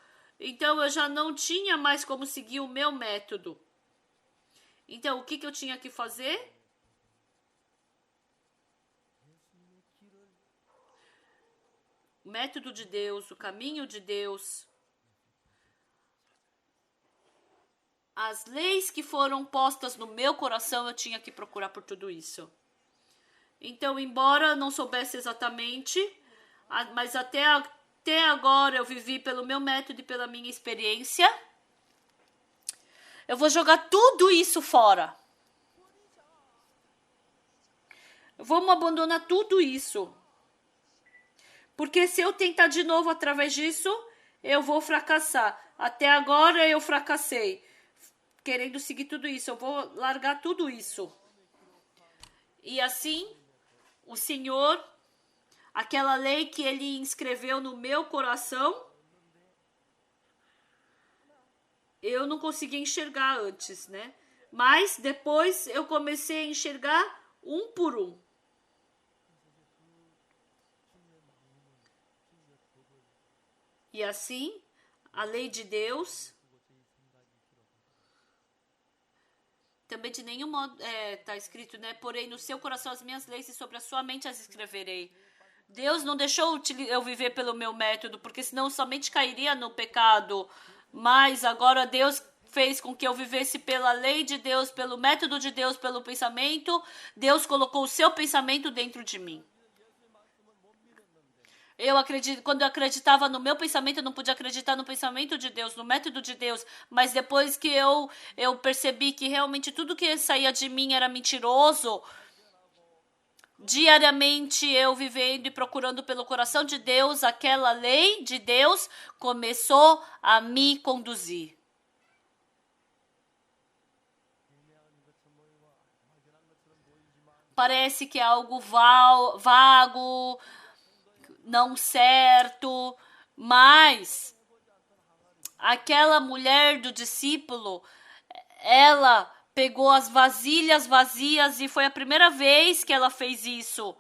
Então, eu já não tinha mais como seguir o meu método. Então, o que eu tinha que fazer? O método de Deus, o caminho de Deus. As leis que foram postas no meu coração, eu tinha que procurar por tudo isso. Então, embora não soubesse exatamente, mas até agora eu vivi pelo meu método e pela minha experiência, eu vou jogar tudo isso fora. Vamos abandonar tudo isso. Porque se eu tentar de novo através disso, eu vou fracassar. Até agora eu fracassei. Querendo seguir tudo isso, eu vou largar tudo isso. E assim, o Senhor, aquela lei que Ele inscreveu no meu coração, eu não conseguia enxergar antes, né? Mas depois eu comecei a enxergar um por um. E assim, a lei de Deus também de nenhum modo tá escrito, né? Porém, no seu coração as minhas leis e sobre a sua mente as escreverei. Deus não deixou eu viver pelo meu método, porque senão eu somente cairia no pecado. Mas agora Deus fez com que eu vivesse pela lei de Deus, pelo método de Deus, pelo pensamento. Deus colocou o seu pensamento dentro de mim. Quando eu acreditava no meu pensamento, eu não podia acreditar no pensamento de Deus, no método de Deus. Mas depois que eu percebi que realmente tudo que saía de mim era mentiroso, diariamente eu vivendo e procurando pelo coração de Deus, aquela lei de Deus começou a me conduzir. Parece que é algo vago, não certo, mas aquela mulher do discípulo, ela pegou as vasilhas vazias e foi a primeira vez que ela fez isso.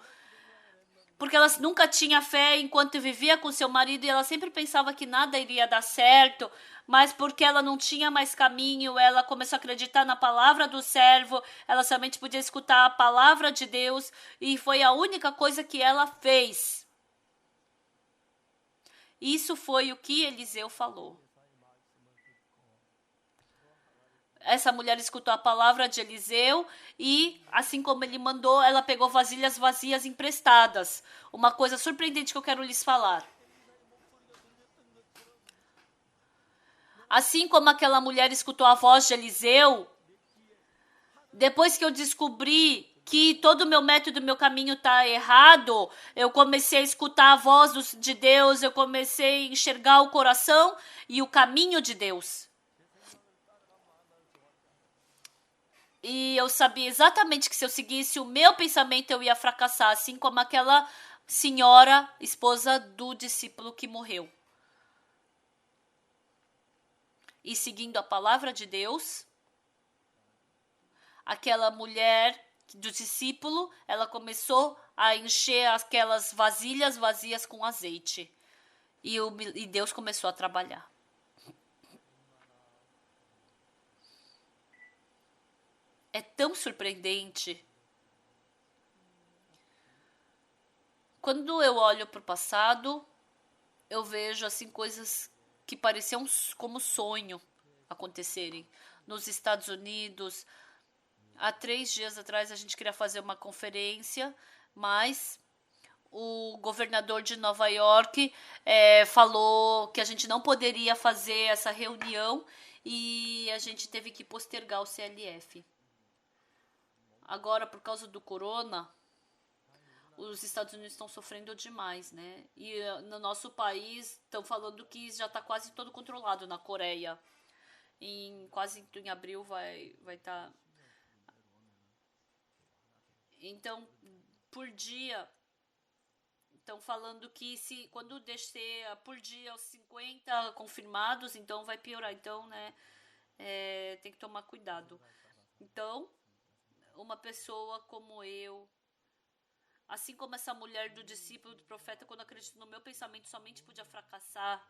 Porque ela nunca tinha fé enquanto vivia com seu marido e ela sempre pensava que nada iria dar certo, mas porque ela não tinha mais caminho, ela começou a acreditar na palavra do servo, ela somente podia escutar a palavra de Deus e foi a única coisa que ela fez. Isso foi o que Eliseu falou. Essa mulher escutou a palavra de Eliseu e, assim como ele mandou, ela pegou vasilhas vazias emprestadas. Uma coisa surpreendente que eu quero lhes falar. Assim como aquela mulher escutou a voz de Eliseu, Depois que eu descobri que todo o meu método, meu caminho está errado, eu comecei a escutar a voz de Deus, eu comecei a enxergar o coração e o caminho de Deus. E eu sabia exatamente que se eu seguisse o meu pensamento, eu ia fracassar, assim como aquela senhora, esposa do discípulo que morreu. E seguindo a palavra de Deus, aquela mulher do discípulo, ela começou a encher aquelas vasilhas vazias com azeite. E Deus começou a trabalhar. É tão surpreendente. Quando eu olho para o passado, eu vejo assim coisas que pareciam como sonho acontecerem. Nos Estados Unidos, há 3 dias atrás a gente queria fazer uma conferência, mas o governador de Nova York falou que a gente não poderia fazer essa reunião e a gente teve que postergar o CLF. Agora, por causa do corona, os Estados Unidos estão sofrendo demais, né? E no nosso país estão falando que já está quase todo controlado na Coreia. Quase em abril vai estar. Então, por dia, estão falando que se quando descer por dia os 50 confirmados, então vai piorar. Então, né, tem que tomar cuidado. Então, uma pessoa como eu, assim como essa mulher do discípulo do profeta, quando acredito no meu pensamento, somente podia fracassar.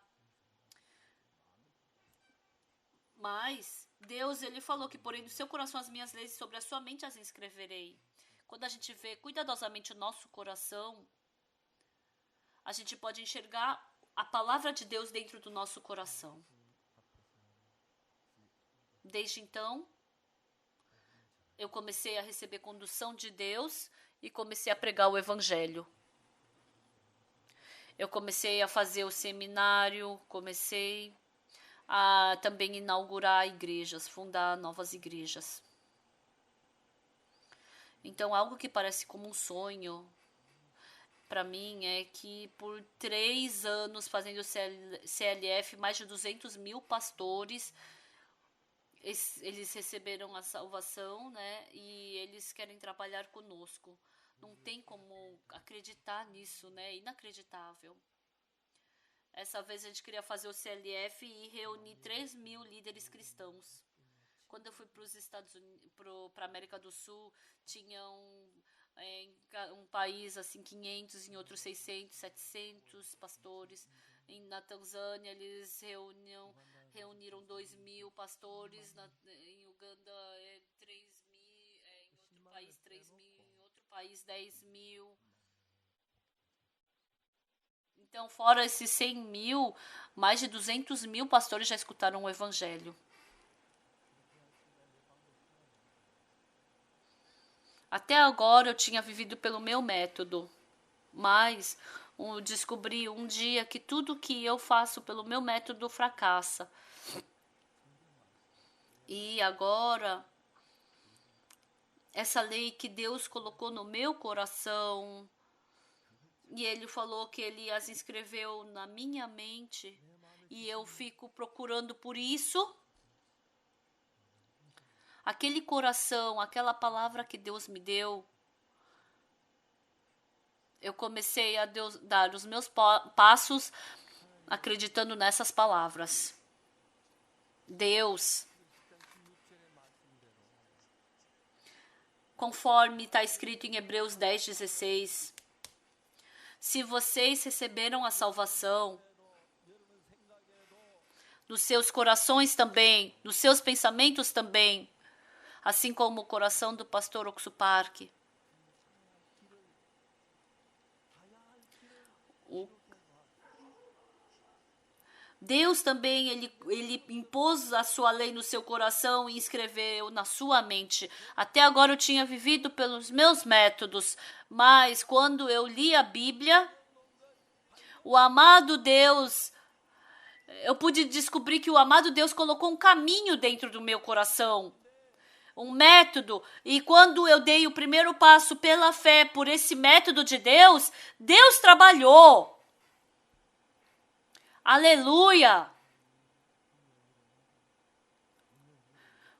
Mas Deus, ele falou que porém no seu coração as minhas leis e sobre a sua mente as inscreverei. Quando a gente vê cuidadosamente o nosso coração, a gente pode enxergar a palavra de Deus dentro do nosso coração. Desde então, eu comecei a receber condução de Deus e comecei a pregar o evangelho. Eu comecei a fazer o seminário, comecei a também inaugurar igrejas, fundar novas igrejas. Então, algo que parece como um sonho, para mim, é que por 3 anos fazendo CLF, mais de 200 mil pastores, eles receberam a salvação, né? E eles querem trabalhar conosco. Não tem como acreditar nisso, né? Inacreditável. Essa vez a gente queria fazer o CLF e reunir 3 mil líderes cristãos. Quando eu fui para os Estados Unidos, para a América do Sul, tinham em um país assim 500, em outros 600, 700 pastores. Na Tanzânia eles reuniram 2 mil pastores, em Uganda 3 mil, em outro país 3 mil, em outro país 10 mil. Então, fora esses 100 mil, mais de 200 mil pastores já escutaram o evangelho. Até agora eu tinha vivido pelo meu método, mas descobri um dia que tudo que eu faço pelo meu método fracassa. E agora, essa lei que Deus colocou no meu coração, e Ele falou que Ele as inscreveu na minha mente, e eu fico procurando por isso. Aquele coração, aquela palavra que Deus me deu, eu comecei a dar os meus passos acreditando nessas palavras. Deus, conforme está escrito em Hebreus 10:16, se vocês receberam a salvação, nos seus corações também, nos seus pensamentos também, assim como o coração do pastor Oksupark, Deus também, ele impôs a sua lei no seu coração e escreveu na sua mente. Até agora eu tinha vivido pelos meus métodos, mas quando eu li a Bíblia, o amado Deus, eu pude descobrir que o amado Deus colocou um caminho dentro do meu coração. um método, e quando eu dei o primeiro passo pela fé por esse método de Deus, Deus trabalhou. Aleluia!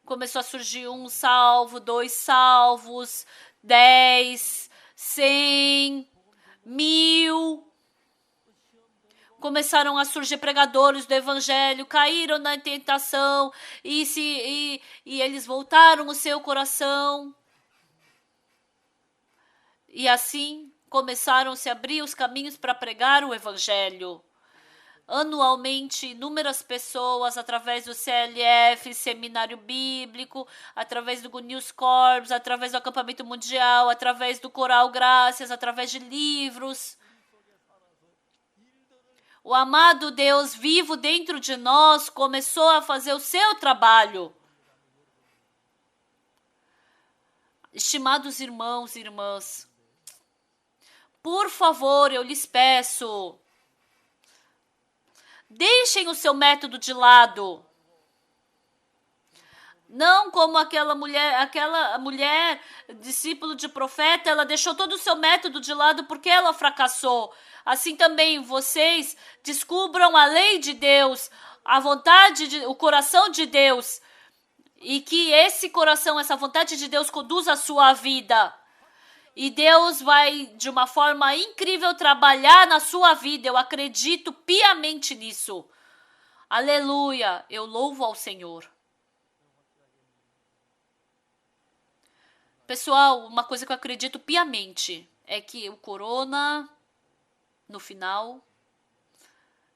Começou a surgir um salvo, 2 salvos, 10, 100, 1000. Começaram a surgir pregadores do evangelho, caíram na tentação e eles voltaram o seu coração. E assim começaram a se abrir os caminhos para pregar o evangelho. Anualmente, inúmeras pessoas, através do CLF, Seminário Bíblico, através do Good News Corps, através do Acampamento Mundial, através do Coral Graças, através de livros. O amado Deus vivo dentro de nós começou a fazer o seu trabalho. Estimados irmãos e irmãs, por favor, eu lhes peço, deixem o seu método de lado. Não como aquela mulher discípulo de profeta, ela deixou todo o seu método de lado porque ela fracassou. Assim também vocês descubram a lei de Deus, a vontade, o coração de Deus. E que esse coração, essa vontade de Deus conduza a sua vida. E Deus vai, de uma forma incrível, trabalhar na sua vida. Eu acredito piamente nisso. Aleluia, eu louvo ao Senhor. Pessoal, uma coisa que eu acredito piamente é que o corona, no final,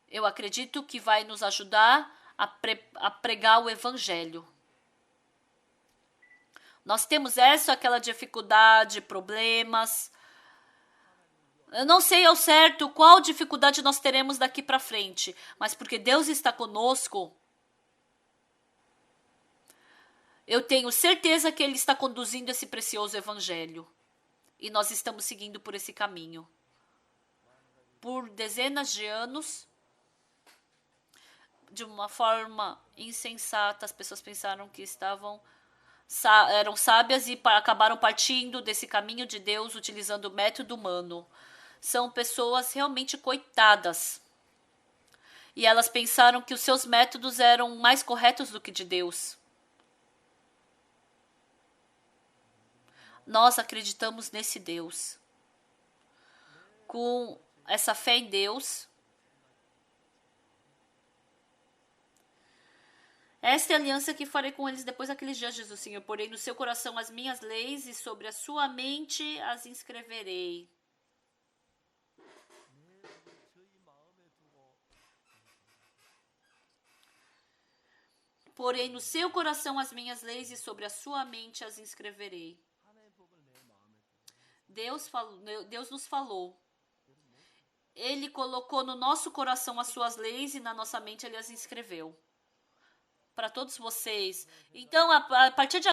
eu acredito que vai nos ajudar a pregar o evangelho. Nós temos aquela dificuldade, problemas. Eu não sei ao certo qual dificuldade nós teremos daqui para frente, mas porque Deus está conosco, eu tenho certeza que Ele está conduzindo esse precioso evangelho. E nós estamos seguindo por esse caminho. Por dezenas de anos, de uma forma insensata, as pessoas pensaram que eram sábias e acabaram partindo desse caminho de Deus utilizando o método humano. São pessoas realmente coitadas. E elas pensaram que os seus métodos eram mais corretos do que de Deus. Nós acreditamos nesse Deus. Com essa fé em Deus, esta é a aliança que farei com eles depois daqueles dias, diz o Senhor. Porém no seu coração as minhas leis e sobre a sua mente as inscreverei. Porém no seu coração as minhas leis e sobre a sua mente as inscreverei. Deus nos falou. Ele colocou no nosso coração as suas leis e na nossa mente Ele as inscreveu. Para todos vocês. Então, a partir de